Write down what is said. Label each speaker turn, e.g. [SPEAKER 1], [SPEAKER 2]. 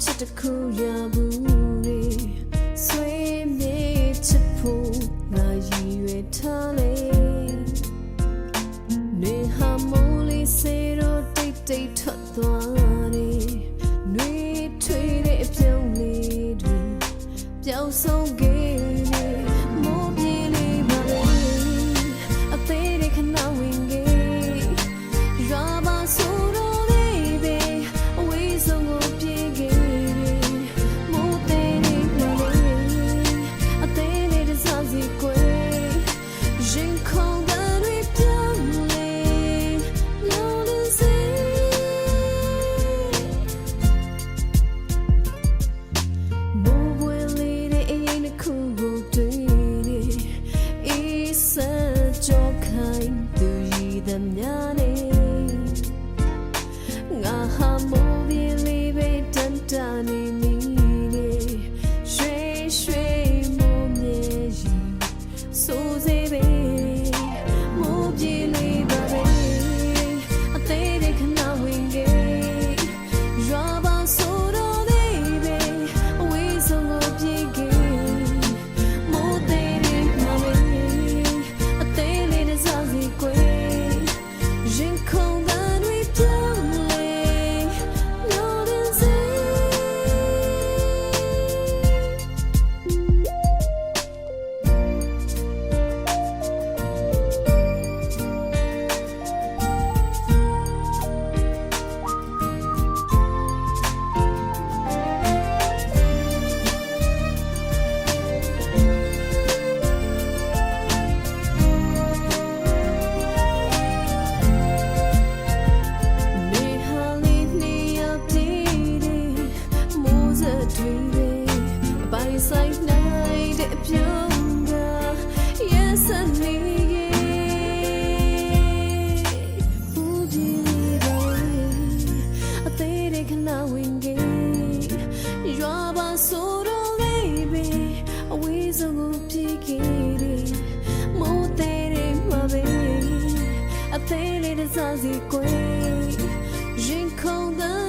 [SPEAKER 1] ချစ်တခုရဘူးလေဆွေးမြေချစ်ဖို့ငါရည်ရွယ်ထားလေနေဟာမိုးလေးစေတော့တိတ်တိတ်ထွက်သွားတယ်နှွေးထွေးတဲ့အပြုံးလေးတွေပျောက်ဆုံးခဲ့တယ်မိုးပြေးလေးပါလေအသေးတဲ့ခဏဝင်ခဲ့ရွာပါဆိုတော့လေးပဲအဝေးဆုံးကိုပြေးခဲ့တယ်မိုးသေးလေးပါလေအသေးလေးတစ်စားစီကွယ်ရင်ခုန်တဲ့တွေပြောင်းလေလောလို့စေမိုးပွေလေးတဲ့အရင်တစ်ခုကိုတွေ့နေအေးစကြောခိုင်းသူရည်သမျှနေငါဟာမိုးပြေးလေးပဲတန်တာနေမိနေရွှေရွှေမိုးမြေရီဆိုစေပဲမိုးပြေးလေးပါပဲအသေးတဲ့ခဏဝင်ခဲ့ရွာပါဆိုတော့လေးပဲအဝေးဆုံးကိုပြေးခဲ့မိုးသေးတဲ့မှာပဲအသေးလေးတစ်စားစီကွယ်ရင်ခုန်တဲ့တွေပြောင်းလေလောတဲ့စေနေဟာလေးနေရပြေးတယ်မိုးစတွေပဲအပိုင်ဆိုင်နိုင်တဲ့အပြုံးက yes I need you ဘူးဒီလေးပဲအသေးတဲ့ခဏဝင်ခဲ့ရွာပါဆိုတော့လေးပဲအဝေးဆုံးကိုပြေးခဲ့တယ်မိုးသေးတဲ့မှာပဲအသေးလေးတစ်စားစီကွယ်ရင်ခုန်တဲ့